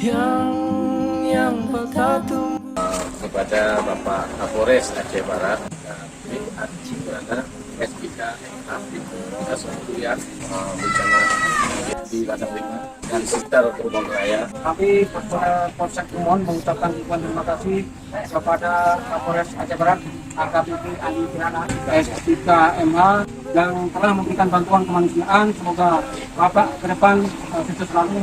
yang patah tunggu. Kepada Bapak Kapolres Aceh Barat, Cimbrana, SPK, kita kemudian bencana di Ladang 5 dan sekitar Gerbang Raya. Kami Polsek Trumon mengucapkan ribuan terima kasih kepada Kapolres Aceh Barat, AKBP Andi Kirana, SPK MH yang telah memberikan bantuan kemanusiaan. Semoga Bapak ke depan sukses selalu.